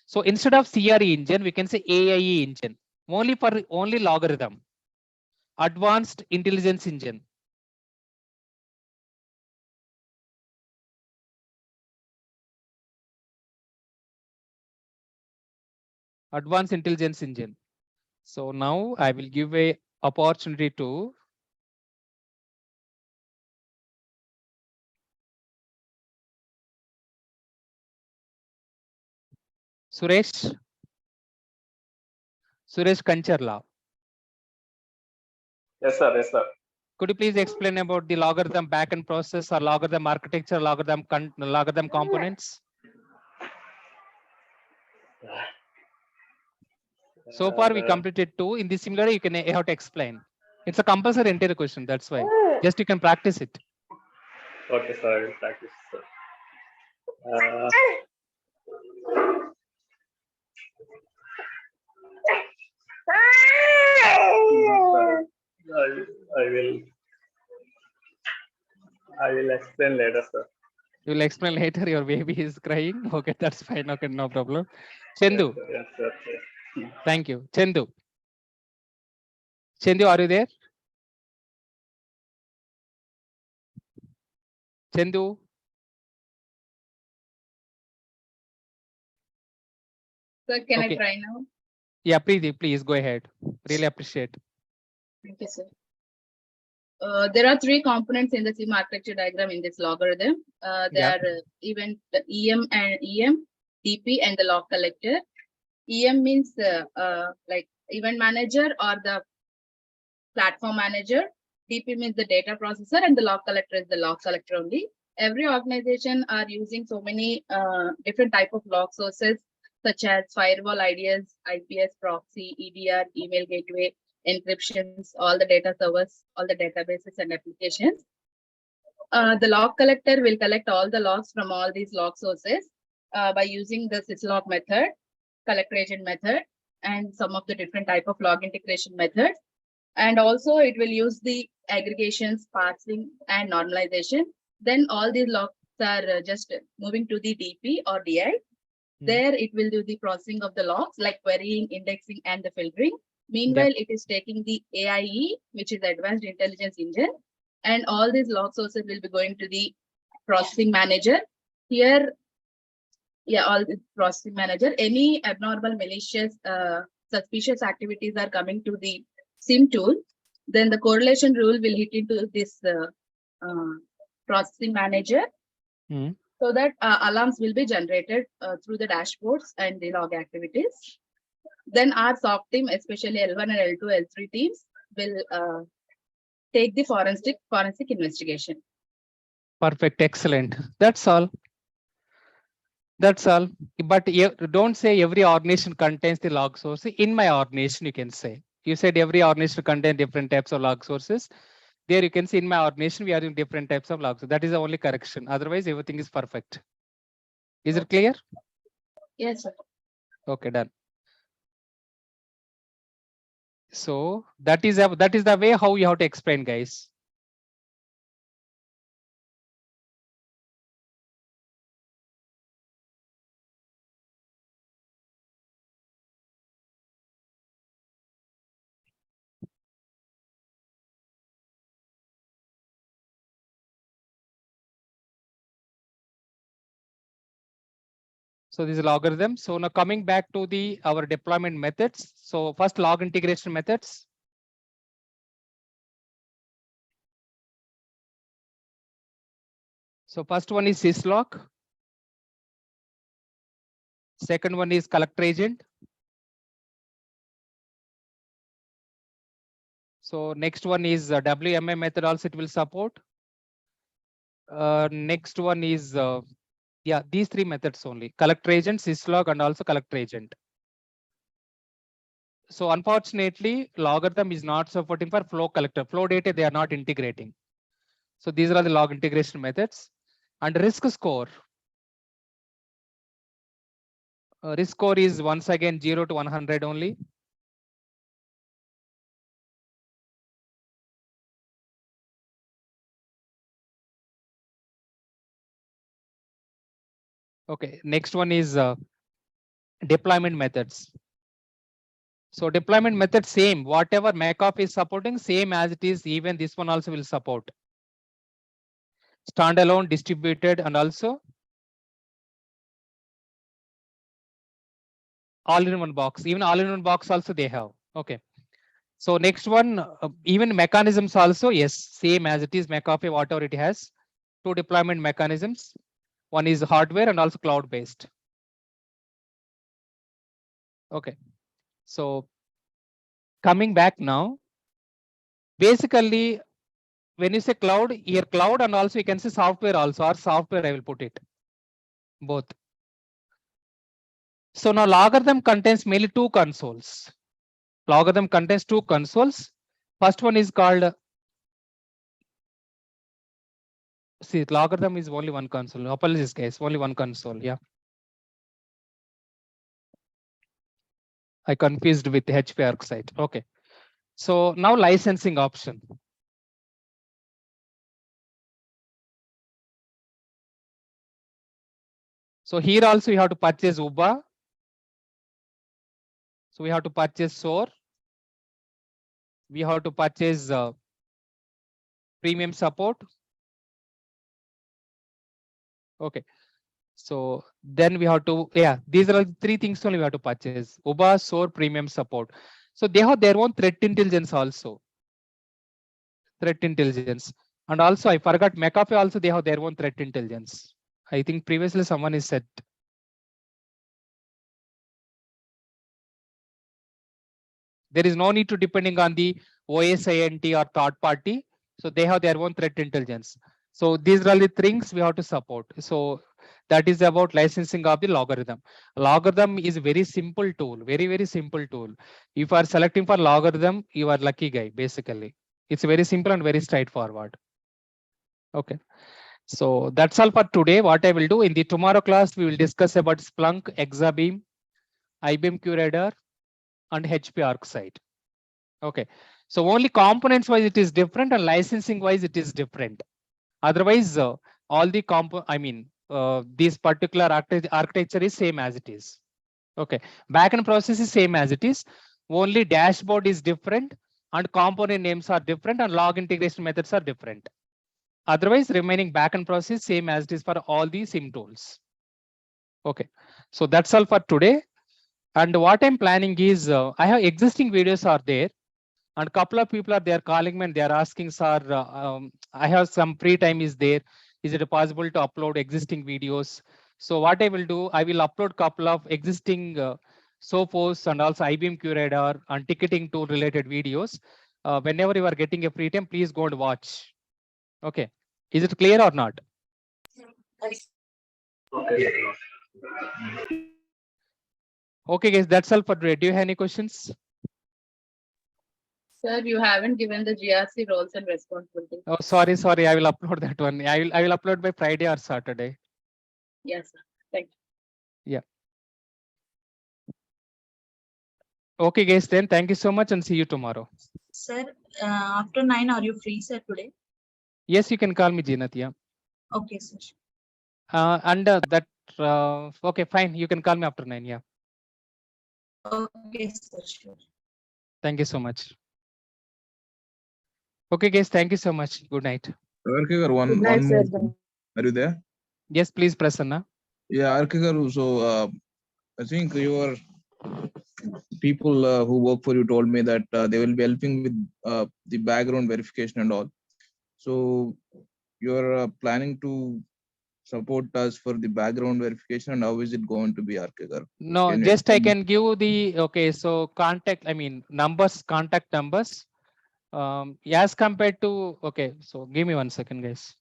So instead of CRE engine, we can say AIE engine, only for only logarithm, advanced intelligence engine. Advanced intelligence engine. So now I will give a opportunity to Suresh Kancharla. Yes, sir. Yes, sir. Could you please explain about the logarithm backend process or logarithm architecture, logarithm components? So far we completed 2. In this similar, you have to explain. It's a compulsory entire question. That's why just you can practice it. Okay, sir. I will practice, sir. I will explain later, sir. You will explain later. Your baby is crying. Okay, that's fine. Okay, no problem. Chendu. Yes, sir. Yes. Thank you. Chendu, are you there? Chendu. Sir, can Okay. I try now? Yeah, please go ahead. Really appreciate. Thank you, sir. There are 3 components in the Siem architecture diagram in this logarithm. They Yeah. are event EM and EM, DP, and the log collector. EM means like event manager or the platform manager. DP means the data processor, and the log collector is the log collector only. Every organization are using so many different type of log sources, such as firewall IDS, IPS, proxy, EDR, email gateway, encryptions, all the data servers, all the databases and applications. The log collector will collect all the logs from all these log sources by using the syslog method, collector agent method, and some of the different type of log integration methods. And also it will use the aggregations, parsing, and normalization. Then all these logs are just moving to the DP or DI. There it will do the processing of the logs like querying, indexing, and the filtering. Meanwhile, it is taking the AIE, which is Advanced Intelligence Engine, and all these log sources will be going to the processing manager. Here, all the processing manager, any abnormal, malicious, suspicious activities are coming to the Siem tool, then the correlation rule will hit into this processing manager. So that alarms will be generated through the dashboards and the log activities. Then our SOC team, especially L1 and L2, L3 teams, will take the forensic investigation. Perfect, excellent. That's all. That's all. But don't say every organization contains the log source. In my organization, you can say. You said every organization contains different types of log sources. There you can see in my organization, we are in different types of logs. That is the only correction. Otherwise, everything is perfect. Is it clear? Yes, sir. Okay, done. So that is the way how you have to explain, guys. So this is logarithm. So now coming back to our deployment methods. So first log integration methods. So first one is syslog. Second one is collector agent. So next one is WMI method also it will support. Next one is yeah, these three methods only: collector agent, syslog, and also collector agent. So unfortunately, logarithm is not supporting for flow collector. Flow data they are not integrating. So these are the log integration methods. And risk score. Risk score is once again 0 to 100 only. Okay, next one is deployment methods. So deployment method same, whatever MacOff is supporting, same as it is, even this one also will support. Standalone, distributed, and also all in one box. Even all in one box also they have. Okay. So next one, even mechanisms also, yes, same as it is MacOff, whatever it has. Two deployment mechanisms. One is hardware and also cloud based. Okay. So coming back now, basically, when you say cloud, here cloud and also you can say software also, or software I will put it, both. So now logarithm contains mainly two consoles. Logarithm contains two consoles. First one is called, see, logarithm is only one console. Apologies guys, only one console, yeah. I confused with HP Arc site. Okay. So now licensing option. So here also you have to purchase UBA. So we have to purchase SOAR. We have to purchase premium support. Okay. So then we have to, yeah, these are the three things only we have to purchase: UBA, SOAR, premium support. So they have their own threat intelligence also. Threat intelligence. And also I forgot McAfee also they have their own threat intelligence. I think previously someone is said. There is no need to depending on the OSINT or third party. So they have their own threat intelligence. So these are all the things we have to support. So that is about licensing of the logarithm. Logarithm is a very simple tool, very simple tool. If you are selecting for logarithm, you are lucky guy, basically. It's very simple and very straightforward. Okay. So that's all for today. What I will do in the tomorrow class, we will discuss about Splunk, Exabeam, IBM QRadar, and HP ArcSight. Okay. So only components wise it is different and licensing wise it is different. Otherwise, all the this particular architecture is same as it is. Okay. Backend process is same as it is. Only dashboard is different and component names are different and log integration methods are different. Otherwise, remaining backend process same as it is for all the SIM tools. Okay. So that's all for today. And what I'm planning is I have existing videos are there. And a couple of people are there calling me and they are asking, sir, I have some free time is there. Is it possible to upload existing videos? So what I will do, I will upload couple of existing Sophos and also IBM QRadar and ticketing tool related videos. Whenever you are getting a free time, please go and watch. Okay. Is it clear or not? Okay. Okay, guys, that's all for today. Do you have any questions? Sir, you haven't given the GRC roles and responsibilities. Oh, sorry. I will upload that one. I will upload by Friday or Saturday. Yes, sir. Thank you. Okay, guys, then thank you so much and see you tomorrow. Sir, after 9, are you free, sir, today? Yes, you can call me Jeenat. Yeah. Okay, sir. And that, okay, fine. You can call me after 9. Yeah. Okay, sir, sure. Thank you so much. Okay, guys, thank you so much. Good night. Arkigar, one more thing. Are you there? Yes, please, Prasanna. Yeah, Arkigar, so I think your people who work for you told me that they will be helping with the background verification and all. So you're planning to support us for the background verification, and how is it going to be, Arkigar? No, Can you just I explain? can give the, okay, so contact, I mean, numbers, contact numbers. As compared to, okay, so give me 1 second, guys.